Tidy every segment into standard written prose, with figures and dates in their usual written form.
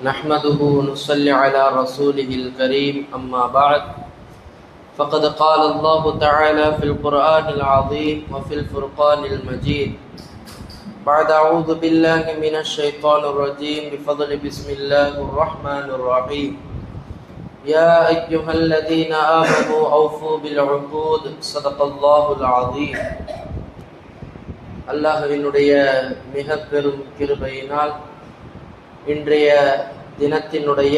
نحمده ونصلي على رسوله الكريم أما بعد فقد قال الله تعالى في القرآن العظيم وفي الفرقان المجيد بعد أعوذ بالله من الشيطان الرجيم بفضل بسم الله الرحمن الرحيم يا أيها الذين آمنوا أوفوا بالعقود صدق الله العظيم. அல்லாஹ்வினுடைய மிக பெரும் கிருபையினால் இன்றைய தினத்தினுடைய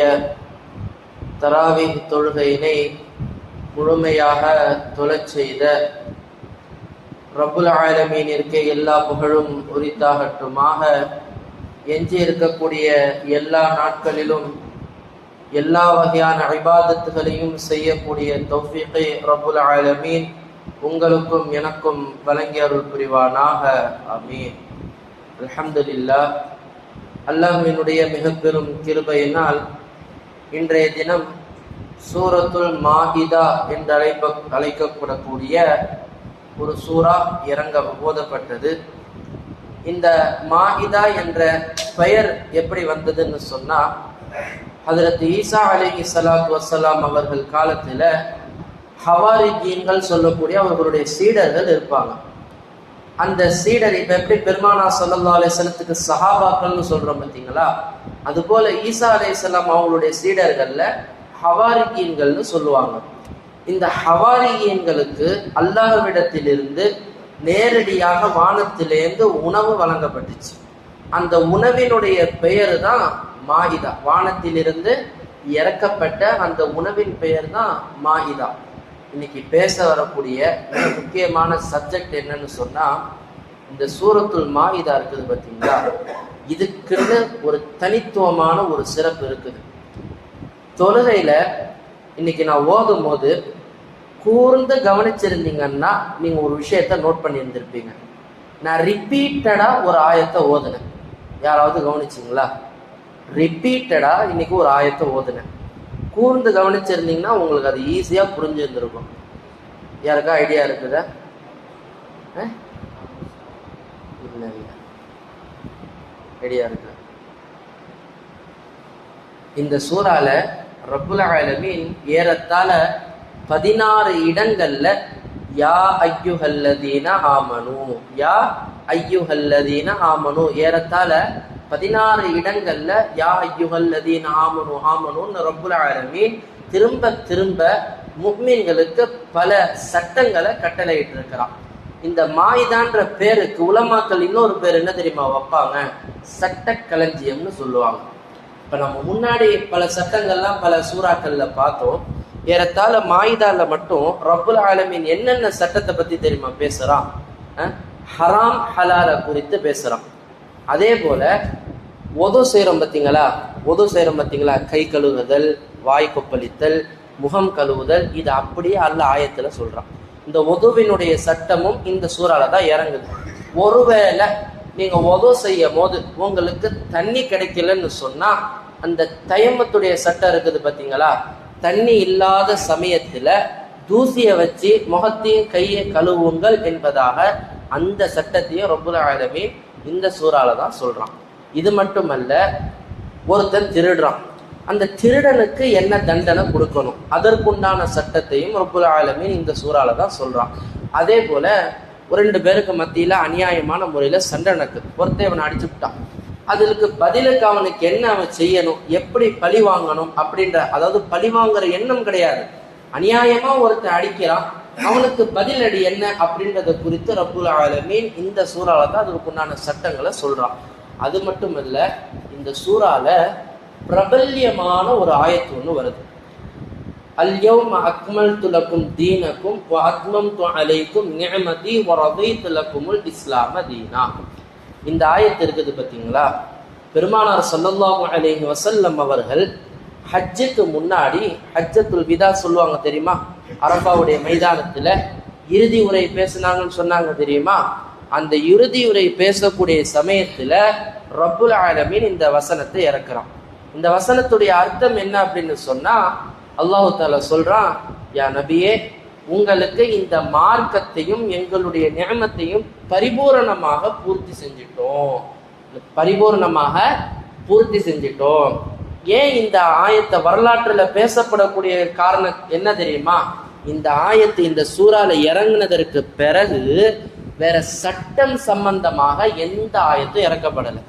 தராவீஹ் தொழுகையினை முழுமையாக தொழச் செய்த ரப்புல் ஆலமீனிற்கு எல்லா புகழும் உரித்தாகட்டுமாக. எஞ்சி இருக்கக்கூடிய எல்லா நாட்களிலும் எல்லா வகையான இபாதத்துகளையும் செய்யக்கூடிய தௌஃபீகை ரப்புல் ஆலமீன் உங்களுக்கும் எனக்கும் வழங்கி அருள் புரிவானாக. ஆமீன். அல்ஹம்துலில்லாஹ். அல்லாஹ்வினுடைய மிக பெரும் கிருபையினால் இன்றைய தினம் சூரத்துல் மாஇதா என்று அழைக்கப்படக்கூடிய ஒரு சூரா ஓதப்பட்டது. இந்த மாஇதா என்ற பெயர் எப்படி வந்ததுன்னு சொன்னா, ஹஜ்ரத் ஈசா அலைஹிஸ்ஸலாத்து வஸ்ஸலாம் அவர்கள் காலத்துல ஹவாரிஜீன்கள் சொல்லக்கூடிய அவர்களுடைய சீடர்கள் இருப்பாங்க. அந்த சீடர் இப்ப எப்படி பெருமானா ஸல்லல்லாஹு அலைஹி வஸல்லத்துக்கு சஹாபாக்கள்னு சொல்றோம் பார்த்தீங்களா, அது போல ஈசா அலைஹிஸ்ஸலாம் அவங்களுடைய சீடர்கள்ல ஹவாரிஜீன்கள்னு சொல்லுவாங்க. இந்த ஹவாரிஜீன்களுக்கு அல்லாஹ்விடத்திலிருந்து நேரடியாக வானத்திலிருந்து உணவு வழங்கப்பட்டுச்சு. அந்த உணவினுடைய பெயர் தான் மாஇதா. வானத்திலிருந்து இறக்கப்பட்ட அந்த உணவின் பெயர் தான் மாஇதா. இன்னைக்கு பேச வரக்கூடிய மிக முக்கியமான சப்ஜெக்ட் என்னன்னு சொன்னா, இந்த சூரத்துல் மாஇதா இருக்குது பார்த்தீங்களா, இதுக்குன்னு ஒரு தனித்துவமான ஒரு சிறப்பு இருக்குது. தொழுகையில இன்னைக்கு நான் ஓதும் போது கூர்ந்து கவனிச்சிருந்தீங்கன்னா நீங்க ஒரு விஷயத்த நோட் பண்ணி இருந்திருப்பீங்க. நான் ரிப்பீட்டடா ஒரு ஆயத்தை ஓதுனேன். யாராவது கவனிச்சிங்களா? ரிப்பீட்டடா இன்னைக்கு ஒரு ஆயத்தை ஓதுனேன். கூர்ந்து கவனிச்சிருந்தீங்கன்னா உங்களுக்கு அது ஈஸியா புரிஞ்சிருந்திருக்கும். யாருக்கா ஐடியா இருக்குதா? இல்ல ஐடியா இருக்கு. இந்த சூறால ரப்புல் ஆலமீன் ஏறத்தாழ 16 இடங்கள்ல யா ஐயுஹல்லதீன ஆமனு, யா ஐயுஹல்லதீன ஆமனு, ஏறத்தாழ 16 இடங்கள்ல யா ஐயுஹல்லதீன ஆமனு ஆமனுன்னு ரப்புல் ஆலமீன் திரும்ப திரும்ப முஃமின்களுக்கு பல சட்டங்களை கட்டளையிட்டு இருக்கிறான். இந்த மாயிதான்ற பேருக்கு உலமாக்கள் இன்னொரு பேர் என்ன தெரியுமா வைப்பாங்க? சட்ட களஞ்சியம்னு சொல்லுவாங்க. இப்ப நம்ம முன்னாடி பல சட்டங்கள்லாம் பல சூறாக்கள்ல பார்த்தோம். ஏறத்தாழ மாயிதால மட்டும் ரப்புல் ஆலமீன் என்னென்ன சட்டத்தை பத்தி தெரியுமா பேசுறான்? ஹராம் ஹலால குறித்து பேசுறான். அதே போல ஒது செய்யறோம் பார்த்தீங்களா, கை கழுவுதல், வாய் கொப்பளித்தல், முகம் கழுவுதல், இது அப்படியே அல்லாஹ் ஆயத்துல சொல்றான். இந்த ஒதுவினுடைய சட்டமும் இந்த சூறால தான் இறங்குது. ஒருவேளை நீங்க ஒது செய்யும் போது உங்களுக்கு தண்ணி கிடைக்கலன்னு சொன்னா, அந்த தயமத்துடைய சட்டம் இருக்குது பார்த்தீங்களா, தண்ணி இல்லாத சமயத்துல தூசியை வச்சு முகத்தையும் கையை கழுவுங்கள் என்பதாக அந்த சட்டத்தையும் ரப்புல் ஆலமீன் இந்த சூறால தான் சொல்றான். இது மட்டுமல்ல, ஒருத்தன் திருடுறான், அந்த திருடனுக்கு என்ன தண்டனை கொடுக்கணும் அதற்குண்டான சட்டத்தையும் ரப்புல் ஆலமீன் இந்த சூறால தான் சொல்றான். அதே போல 2 பேருக்கு மத்தியில அநியாயமான முறையில சண்டை நடக்குது. ஒருத்தன் அவனை அடிச்சு விட்டான், அதுக்கு பதிலுக்கு அவனுக்கு என்ன அவன் செய்யணும், எப்படி பழி வாங்கணும் அப்படின்ற, அதாவது பழி வாங்குற எண்ணம் கிடையாது, அநியாயமா ஒருத்தன் அடிக்கிறான், அவனுக்கு பதிலடி என்ன அப்படின்றத குறித்து ரப்புல் ஆலமீன் இந்த சூறால தான் அதுக்குண்டான சட்டங்களை சொல்றான். அது மட்டுமல்ல, இந்த சூறால பிரபல்யமான ஒரு ஆயத்து ஒன்று வருது. அல்யௌம அக்மல்து லக்கும் தீனக்கும் வ அத்மம்து அலைக்கும் நிஅமதி வ ரதீது லக்குமுல் இஸ்லாம தீனா. இந்த ஆயத்து இருக்குது பார்த்தீங்களா, பெருமானார் ஸல்லல்லாஹு அலைஹி வஸல்லம் அவர்கள் ஹஜ்ஜுக்கு முன்னாடி ஹஜ்ஜத்துல் விதா சொல்லுவாங்க தெரியுமா, அரஃபாவுடைய மைதானத்துல இறுதி உரை பேசினாங்கன்னு சொன்னாங்க தெரியுமா. அந்த இறுதி உரை பேசக்கூடிய சமயத்துல ரப்புல் ஆலமீன் இந்த வசனத்தை இறக்குறான். இந்த வசனத்துடைய அர்த்தம் என்ன அப்படின்னு சொன்னா, அல்லாஹு தஆலா சொல்றான், யா நபியே, உங்களுக்கு இந்த மார்க்கத்தையும் எங்களுடைய நியமத்தையும் பரிபூரணமாக பூர்த்தி செஞ்சிட்டோம். பரிபூர்ணமாக பூர்த்தி செஞ்சிட்டோம். ஏன் இந்த ஆயத்தை வரலாற்றுல பேசப்படக்கூடிய காரணம் என்ன தெரியுமா? இந்த ஆயத்து இந்த சூறால இறங்குனதற்கு பிறகு வேற சட்டம் சம்பந்தமாக எந்த ஆயத்தும் இறக்கப்படலை.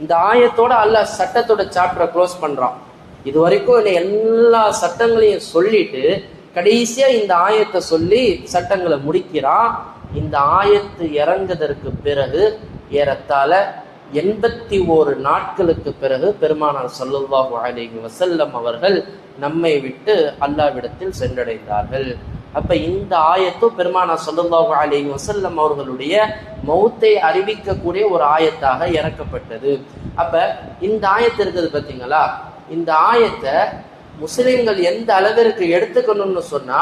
இந்த ஆயத்தோட அல்லாஹ் சட்டத்தோட சாப்டரை க்ளோஸ் பண்றான். இது வரைக்கும் எல்லா சட்டங்களையும் சொல்லிட்டு கடைசியா இந்த ஆயத்தை சொல்லி சட்டங்களை முடிக்கிறான். இந்த ஆயத்து இறங்குவதற்கு பிறகு ஏறத்தாழ 81 நாட்களுக்கு பிறகு பெருமானார் ஸல்லல்லாஹு அலைஹி வஸல்லம் அவர்கள் நம்மை விட்டு அல்லாஹ்விடத்தில் சென்றடைந்தார்கள். அப்ப இந்த ஆயத்தும் பெருமானார் ஸல்லல்லாஹு அலைஹி வஸல்லம் அவர்களுடைய மௌத்தை அறிவிக்கக்கூடிய ஒரு ஆயத்தாக இறக்கப்பட்டது. அப்ப இந்த ஆயத்து இருக்குது பார்த்தீங்களா? இந்த ஆயத்தை முஸ்லிம்கள் எந்த அளவிற்கு எடுத்துக்கணும்னு சொன்னா,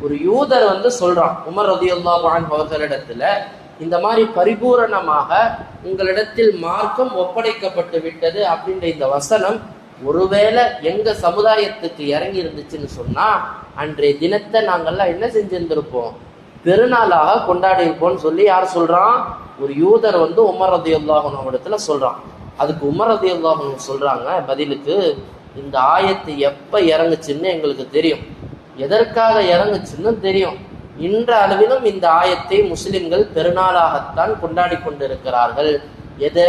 ஒரு யூதர் சொல்றான் உமர் ரலியல்லாஹு அன்ஹு அவர்களிடத்துல, இந்த மாதிரி பரிபூரணமாக உங்களிடத்தில் மார்க்கம் ஒப்படைக்கப்பட்டு விட்டது அப்படின்ற இந்த வசனம் ஒருவேளை எங்க சமுதாயத்துக்கு இறங்கி இருந்துச்சுன்னு சொன்னா, அன்றைய தினத்தை நாங்கள்லாம் என்ன செஞ்சிருந்திருப்போம், பெருநாளாக கொண்டாடி இருப்போம்னு சொல்லி யார் சொல்றான்? ஒரு யூதர் உமர் ரலியல்லாஹு அன்ஹு இடத்துல சொல்றான். அதுக்கு உமர் ரலியல்லாஹு அன்ஹு சொல்றாங்க பதிலுக்கு, இந்த ஆயத்து எப்ப இறங்குச்சுன்னு எங்களுக்கு தெரியும், எதற்காக இறங்குச்சுன்னு தெரியும். இன்ற அளவிலும் இந்த ஆயத்தை முஸ்லிம்கள் பெருநாளாகத்தான் கொண்டாடி கொண்டிருக்கிறார்கள். எதை?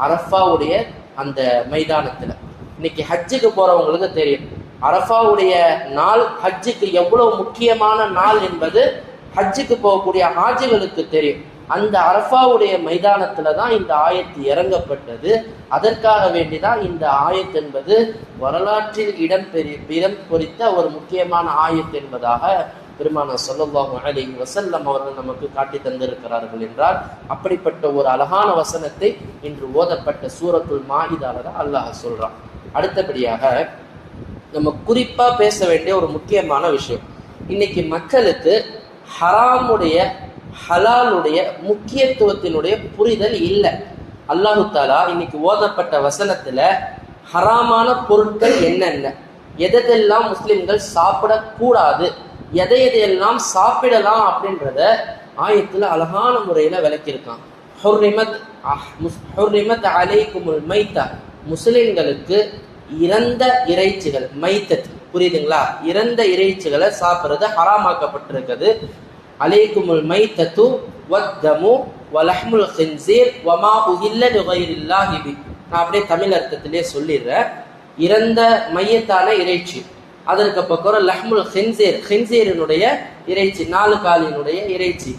அரஃபாவுடைய அந்த மைதானத்துல. இன்னைக்கு ஹஜ்ஜுக்கு போறவங்களுக்கு தெரியும், அரஃபாவுடைய நாள் ஹஜ்ஜுக்கு எவ்வளவு முக்கியமான நாள் என்பது ஹஜ்ஜுக்கு போகக்கூடிய ஹாஜிகளுக்கு தெரியும். அந்த அரஃபாவுடைய மைதானத்துல தான் இந்த ஆயத்து இறங்கப்பட்டது. அதற்காக வேண்டிதான் இந்த ஆயத்து என்பது வரலாற்றில் இடம் பொறித்த ஒரு முக்கியமான ஆயத்து என்பதாக பெருமானார் ஸல்லல்லாஹு அலைஹி வஸல்லம் அவர்கள் நமக்கு காட்டி தந்திருக்கிறார்கள் என்றால், அப்படிப்பட்ட ஒரு அழகான வசனத்தை இன்று ஓதப்பட்ட சூரத்துல் மாஇதால தான் அல்லாஹ் சொல்றான். அடுத்தபடியாக நம்ம குறிப்பா பேச வேண்டிய ஒரு முக்கியமான விஷயம், இன்னைக்கு மக்களுக்கு ஹராமுடைய ஹலாலுடைய முக்கியத்துவத்தினுடைய புரிதல் இல்லை. அல்லாஹு தாலா இன்னைக்கு ஓதப்பட்ட வசனத்துல ஹராமான பொருட்கள் என்னென்ன, எதெல்லாம் முஸ்லிம்கள் சாப்பிடக்கூடாது, எதையெல்லாம் சாப்பிடலாம் அப்படின்றத ஆயத்துல அழகான முறையில விளக்கியிருக்கான். ஹுர்ரிமத் அலைக்குமுல் மைத்தா, முஸ்லிம்களுக்கு இறந்த இறைச்சிகள், மைத்தத் புரியுதுங்களா, இறந்த இறைச்சிகளை சாப்பிட்றது ஹராமாக்கப்பட்டிருக்கிறது. அலைக்குமுல் மைத்தத்து வத்தமு வலஹ்முல் ஹின்ஸீர் வமா உஹில்ல லிகைரில்லாஹி பி. நான் அப்படியே தமிழ் அர்த்தத்திலே சொல்லிடுறேன். இறந்த மையத்தான இறைச்சி, அதற்கு பக்கம் லஹ்முல் ஹின்ஸீர், ஹின்ஸீரினுடைய இறைச்சி, 4 காலினுடைய இறைச்சி,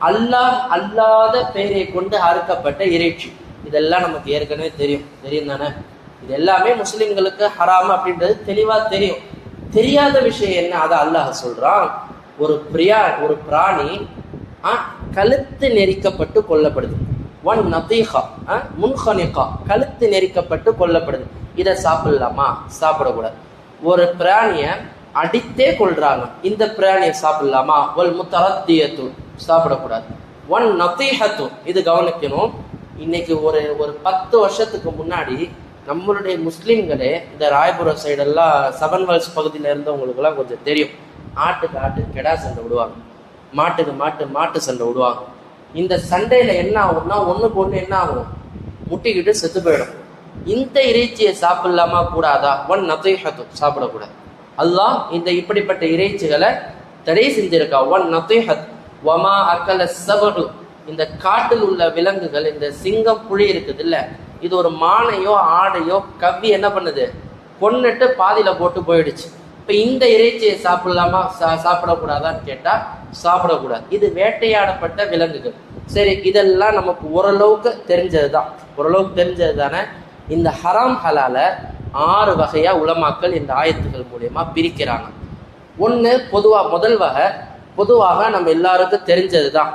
அல்லாஹ் அல்லாத பெயரை கொண்டு அறுக்கப்பட்ட இறைச்சி. இதெல்லாம் நமக்கு ஏற்கனவே தெரியும் தானே? இது எல்லாமே முஸ்லிம்களுக்கு ஹராம் அப்படின்றது தெளிவா தெரியும். தெரியாத விஷயம் என்ன, அதை அல்லாஹ் சொல்றான். ஒரு பிராணி கழுத்து நெரிக்கப்பட்டு கொல்லப்படுது. ஒன் நதீஹா முன்ஹனிகா, கழுத்து நெரிக்கப்பட்டு கொல்லப்படுது. இதை சாப்பிடலாமா? சாப்பிடக்கூடாது. ஒரு பிராணியை அடித்தே கொள்றாங்க, இந்த பிராணியை சாப்பிடலாமா? ஒல் முத்தரத்தியத்து, சாப்பிடக்கூடாது. ஒன் நதீஹத்து, இது கவனிக்கணும். இன்னைக்கு ஒரு 10 வருஷத்துக்கு முன்னாடி நம்மளுடைய முஸ்லீம்களே இந்த ராயபுரம் சைடெல்லாம் 7 வேர்ல்ஸ் பகுதியில் இருந்தவங்களுக்குலாம் கொஞ்சம் தெரியும், ஆட்டுக்கு கெடா சண்டை விடுவாங்க, மாட்டுக்கு மாட்டு சண்டை விடுவாங்க. இந்த சண்டையில என்ன ஆகும்னா, ஒண்ணுக்கு ஒண்ணு என்ன ஆகும், முட்டிக்கிட்டு செத்து போயிடும். இந்த இறைச்சியை சாப்பிடலாமா கூடாதா? ஒன் நதீஹத்து, சாப்பிடக்கூடாது. அல்லாஹ் இந்த இப்படிப்பட்ட இறைச்சிகளை தடை செஞ்சிருக்கா. ஒன் நதீஹத் வமா அக்கல சபரு, இந்த காட்டில் உள்ள விலங்குகள், இந்த சிங்கம் புலி இருக்குது இல்ல, இது ஒரு மானையோ ஆடையோ கவ்வி என்ன பண்ணுது, கொன்னுட்டு பாதியில போட்டு போயிடுச்சு. இப்ப இந்த இறைச்சியை சாப்பிடலாமா சாப்பிடக்கூடாதான்னு கேட்டா சாப்பிடக்கூடாது. இது வேட்டையாடப்பட்ட விலங்குகள். சரி, இதெல்லாம் நமக்கு ஓரளவுக்கு தெரிஞ்சது தானே. இந்த ஹராம் ஹலால 6 வகையா உலமாக்கள் இந்த ஆயத்துகள் மூலியமா பிரிக்கிறாங்க. ஒண்ணு முதல் வகை பொதுவாக நம்ம எல்லாருக்கும் தெரிஞ்சது தான்,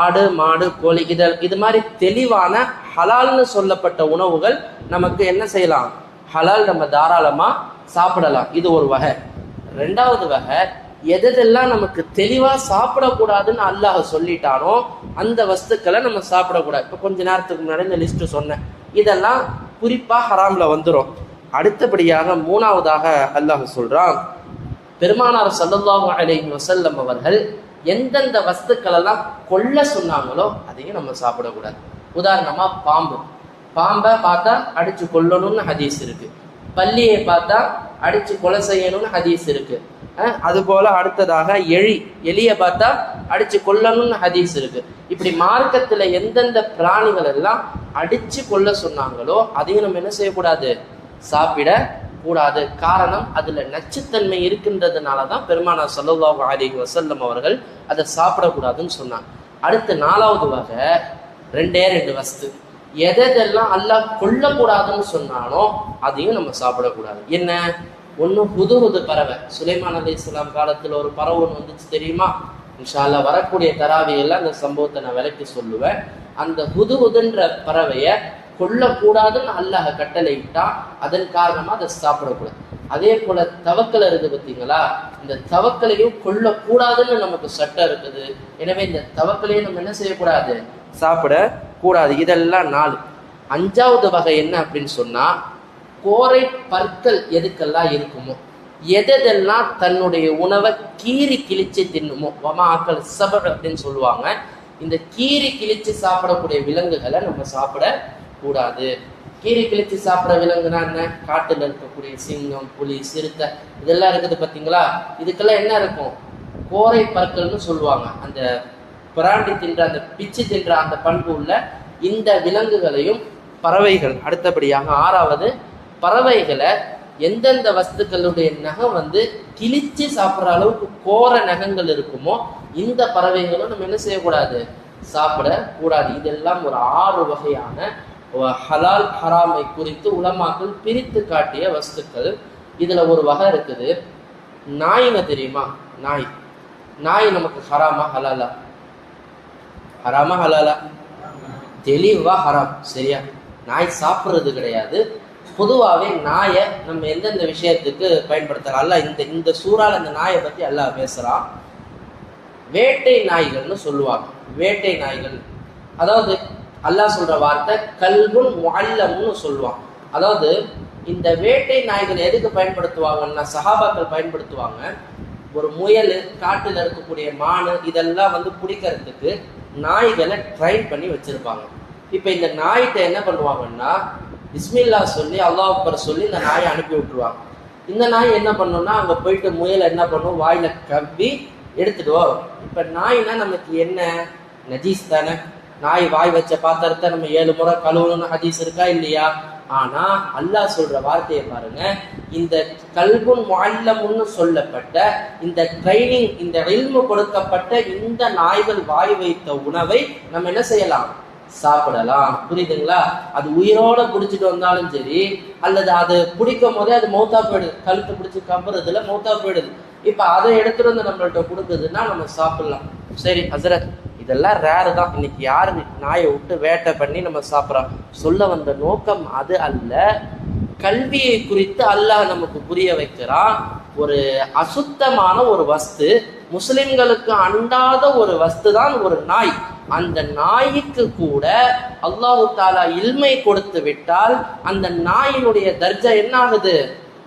ஆடு மாடு கோழி, இது மாதிரி தெளிவான ஹலால்னு சொல்லப்பட்ட உணவுகள் நமக்கு என்ன செய்யலாம், ஹலால், நம்ம தாராளமா சாப்பிடலாம். இது ஒரு வகை. 2வது வகை, எதெல்லாம் நமக்கு தெளிவா சாப்பிடக்கூடாதுன்னு அல்லாஹ் சொல்லிட்டானோ அந்த வஸ்துக்களை நம்ம சாப்பிடக்கூடாது. இப்போ கொஞ்ச நேரத்துக்கு முன்னாடி இந்த லிஸ்ட் சொன்னேன், இதெல்லாம் குறிப்பா ஹராம்ல வந்துடும். அடுத்தபடியாக 3வதாக அல்லாஹ் சொல்றான், பெருமானார் ஸல்லல்லாஹு அலைஹி வஸல்லம் அவர்கள் எந்தெந்த வஸ்துக்கள் எல்லாம் கொல்ல சொன்னாங்களோ அதையும் நம்ம சாப்பிடக்கூடாது. உதாரணமா பாம்பை பார்த்தா அடிச்சு கொல்லணும்னு ஹதீஸ் இருக்கு, பல்லியை பார்த்தா அடிச்சு கொலை செய்யணும்னு ஹதீஸ் இருக்கு. அது போல அடுத்ததாக எலியை பார்த்தா அடிச்சு கொல்லணும்னு ஹதீஸ் இருக்கு. இப்படி மார்க்கத்துல எந்தெந்த பிராணிகள் எல்லாம் அடிச்சு கொல்ல சொன்னாங்களோ அதையும் நம்ம என்ன செய்யக்கூடாது, சாப்பிட கூடாது. காரணம் அதுல நச்சுத்தன்மை இருக்கின்றதுனாலதான் பெருமானார் ஸல்லல்லாஹு அலைஹி வஸல்லம் அவர்கள் அதை சாப்பிடக்கூடாதுன்னு சொன்னாங்க. அடுத்து 4வது வகை 2 வஸ்து, எதெல்லாம் அல்லாஹ் கொல்லக்கூடாதுன்னு சொன்னானோ அதையும் நம்ம சாப்பிடக்கூடாது. என்ன? ஒன்று ஹுதுஹுது பறவை. சுலைமான் அலைஹிஸ்ஸலாம் காலத்தில் ஒரு பறவை ஒன்று வந்துச்சு தெரியுமா? இன்ஷா அல்லாஹ் வரக்கூடிய தராவியெல்லாம் அந்த சம்பவத்தை நான் விளக்கி சொல்லுவேன். அந்த ஹுதுஹுதுன்ற பறவையை கொல்லக்கூடாதுன்னு அல்லாஹ் கட்டளையிட்டா அதன் காரணமா அதை சாப்பிடக்கூடாது. அதே போல தவக்கலை இருக்குது பார்த்தீங்களா, இந்த தவக்கலையும் கொல்லக்கூடாதுன்னு நமக்கு சட்டம் இருக்குது. எனவே இந்த தவக்கலையும் நம்ம என்ன செய்யக்கூடாது, சாப்பிடக்கூடாது. இதெல்லாம் 4. 5வது வகை என்ன அப்படின்னு சொன்னா, கோரை பற்கள் எதுக்கெல்லாம் இருக்குமோ, எதெல்லாம் தன்னுடைய உணவை கீறி கிழிச்சு தின்னுமோ, வமாக்கள் சபர் அப்படின்னு சொல்லுவாங்க. இந்த கீறி கிழிச்சு சாப்பிடக்கூடிய விலங்குகளை நம்ம சாப்பிடக்கூடாது. கீரி கிழிச்சு சாப்பிட்ற விலங்குனா என்ன? காட்டுல இருக்கக்கூடிய சிங்கம், புலி, சிறுத்தை இதெல்லாம் இருக்குது பார்த்தீங்களா? இதுக்கெல்லாம் என்ன இருக்கும்? கோரை பற்கள்னு சொல்லுவாங்க. அந்த பிராண்டி தின்ற, அந்த பிச்சு தின்ற அந்த பண்பு உள்ள இந்த விலங்குகளையும் பறவைகள். அடுத்தபடியாக 6வது, பறவைகளை எந்தெந்த வஸ்துக்களுடைய நகம் கிழிச்சு சாப்பிட்ற அளவுக்கு கோர நகங்கள் இருக்குமோ இந்த பறவைகளும் நம்ம என்ன செய்யக்கூடாது, சாப்பிடக்கூடாது. இதெல்லாம் ஒரு 6 வகையான ஹலால் ஹராமை குறித்து உலமாக்கள் பிரித்து காட்டிய வஸ்துக்கள். இதுல ஒரு வகை இருக்குது, நாய்ங்க தெரியுமா? நாய் நமக்கு ஹராமா ஹலாலா? ஹராமா ஹலாலா? தெளிவா ஹராம். சரியா? நாய் சாப்பிட்றது கிடையாது. பொதுவாகவே நாயை நம்ம எந்தெந்த விஷயத்துக்கு பயன்படுத்தலாம்? அல்ல இந்த சூறால இந்த நாயை பத்தி அல்லாஹ் பேசுறான். வேட்டை நாய்கள்னு சொல்லுவாங்க. வேட்டை நாய்கள், அதாவது அல்லாஹ் சொல்ற வார்த்தை கல்புன் முஅல்லம்னு சொல்லுவான். அதாவது இந்த வேட்டை நாய்கள் எதுக்கு பயன்படுத்துவாங்கன்னா, சஹாபாக்கள் பயன்படுத்துவாங்க. ஒரு முயல், காட்டுல இருக்கக்கூடிய மானு இதெல்லாம் பிடிக்கிறதுக்கு நாய்களை ட்ரைன் பண்ணி வச்சிருப்பாங்க. இப்ப இந்த நாய்கிட்ட என்ன பண்ணுவாங்கன்னா, பிஸ்மில்லா சொல்லி அல்லாஹ் அக்பர் சொல்லி இந்த நாயை அனுப்பி விட்டுருவாங்க. இந்த நாய் என்ன பண்ணும்னா, அங்க போயிட்டு முயல் என்ன பண்ணும், வாயில கவ்வி எடுத்துட்டு வரும். இப்ப நாய்னா நமக்கு என்ன, நஜீஸ் தானே. நாய் வாய் வச்ச பாத்திரத்தை நம்ம 7 முறை கழுவணும்னு ஹதீஸ் இருக்கா இல்லையா? ஆனா அல்லாஹ் சொல்ற வார்த்தையை பாருங்க, இந்த கல்புன் முஅல்லம்னு சொல்லப்பட்ட இந்த ட்ரைனிங், இந்த இல்மு கொடுக்கப்பட்ட இந்த நாய்கள் வாய் வைத்த உணவை நம்ம என்ன செய்யலாம், சாப்பிடலாம். புரியுதுங்களா? அது உயிரோட பிடிச்சிட்டு வந்தாலும் சரி, அல்லது அது பிடிக்கும் போதே அது மௌத்தா போயிடுது, கழுத்து பிடிச்சி கம்புறதுல மௌத்தா போயிடுது. இப்ப அதை எடுத்துட்டு வந்து நம்மள்ட்ட கொடுக்குதுன்னா நம்ம சாப்பிடலாம். சரி ஹசரத், இதெல்லாம் ரேரு தான். இன்னைக்கு யாரு நாயை விட்டு வேட்டை பண்ணி நம்ம சாப்பிட்றோம்? சொல்ல வந்த நோக்கம் அது அல்ல. கல்வியை குறித்து அல்லாஹ் நமக்கு புரிய வைக்கிறான். ஒரு அசுத்தமான ஒரு வஸ்து, முஸ்லிம்களுக்கு அண்டாத ஒரு வஸ்து தான் ஒரு நாய். அந்த நாய்க்கு கூட அல்லாஹு தாலா இல்மை கொடுத்து விட்டால் அந்த நாயினுடைய தர்ஜா என்ன ஆகுது,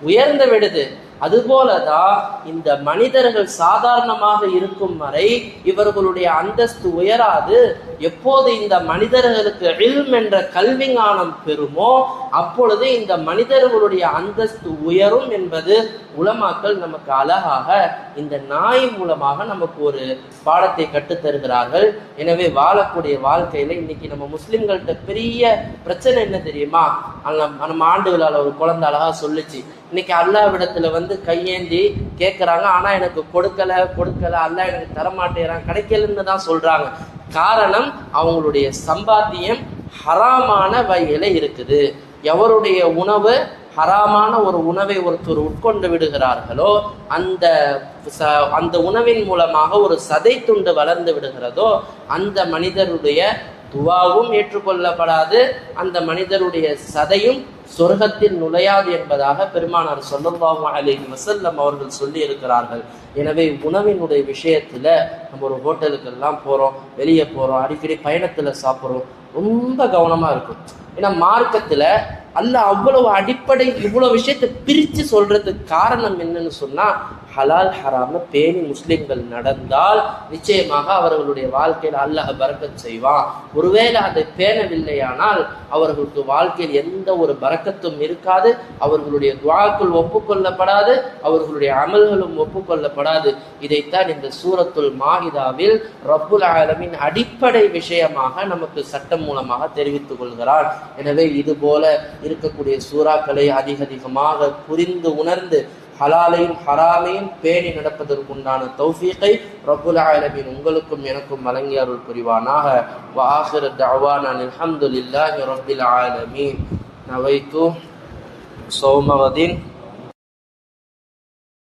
உயர்ந்து விடுது. அதுபோலதான் இந்த மனிதர்கள் சாதாரணமாக இருக்கும் வரை இவர்களுடைய அந்தஸ்து உயராது. எப்போது இந்த மனிதர்களுக்கு இல்ம் என்ற கல்வி ஞானம் பெறுமோ அப்பொழுது இந்த மனிதர்களுடைய அந்தஸ்து உயரும் என்பது உலமாக்கள் நமக்கு அழகாக இந்த நாய் மூலமாக நமக்கு ஒரு பாடத்தை கற்றுத்தருகிறார்கள். எனவே வாழக்கூடிய வாழ்க்கையில இன்னைக்கு நம்ம முஸ்லிம்கள்ட்ட பெரிய பிரச்சனை என்ன தெரியுமா? நம்ம ஆண்டு விழால ஒரு குழந்தை அழகா சொல்லிச்சு, இன்னைக்கு அல்லாஹ்விடத்துல கையேந்தி கேட்கறாங்க, ஆனா எனக்கு கொடுக்கல அல்லாஹ் எனக்கு தரமாட்டேறான், கிடைக்கலன்னு தான் சொல்றாங்க. காரணம் அவங்களுடைய சம்பாத்தியம் ஹராமான வகையில இருக்குது. எவருடைய உணவு ஹராமான ஒரு உணவை ஒருத்தர் உட்கொண்டு விடுகிறார்களோ அந்த உணவின் மூலமாக ஒரு சதை துண்டு வளர்ந்து விடுகிறதோ அந்த மனிதருடைய துவாவும் ஏற்றுக்கொள்ளப்படாது, அந்த மனிதருடைய சதையும் சொர்க்கத்தில் நுழையாது என்பதாக பெருமானார் ஸல்லல்லாஹு அலைஹி வஸல்லம் அவர்கள் சொல்லி இருக்கிறார்கள். எனவே உணவினுடைய விஷயத்துல நம்ம ஒரு ஹோட்டலுக்கெல்லாம் போறோம், வெளியே போறோம், அடிக்கடி பயணத்துல சாப்பிட்றோம், ரொம்ப கவனமா இருக்கும். ஏன்னா மார்க்கத்துல அல்லாஹ் அவ்வளவு அடிப்படை இவ்வளவு விஷயத்தை பிரிச்சு சொல்றதுக்கு காரணம் என்னன்னு சொன்னா, ஹலால் ஹராம பேணி முஸ்லிம்கள் நடந்தால் நிச்சயமாக அவர்களுடைய வாழ்க்கையில் அல்லாஹ் பரக்கத் செய்வான். ஒருவேளை அதை பேணவில்லையானால் அவர்களுக்கு வாழ்க்கையில் எந்த ஒரு பரக்கத்தும் இருக்காது, அவர்களுடைய துஆக்கள் ஒப்புக்கொள்ளப்படாது, அவர்களுடைய அமல்களும் ஒப்புக்கொள்ளப்படாது. இதைத்தான் இந்த சூரத்துல் மாஇதாவில் ரப்புல் ஆலமீன் அடிப்படை விஷயமாக நமக்கு சட்டம் மூலமாக தெரிவித்துக் கொள்கிறார். எனவே இது போல இருக்கக்கூடிய சூறாக்களை அதிகமாக புரிந்து உணர்ந்து ஹலாலையும் ஹராமையும் பேணி நடப்பதற்குண்டான தௌஃபீகை ரப்புல் ஆலமீன் உங்களுக்கும் எனக்கும் வழங்கி அருள் புரிவானாக. வ ஆகிரு தஅவானா அல்ஹம்துலில்லாஹி ரப்பில் ஆலமீன். நவைத்து சௌம கதின்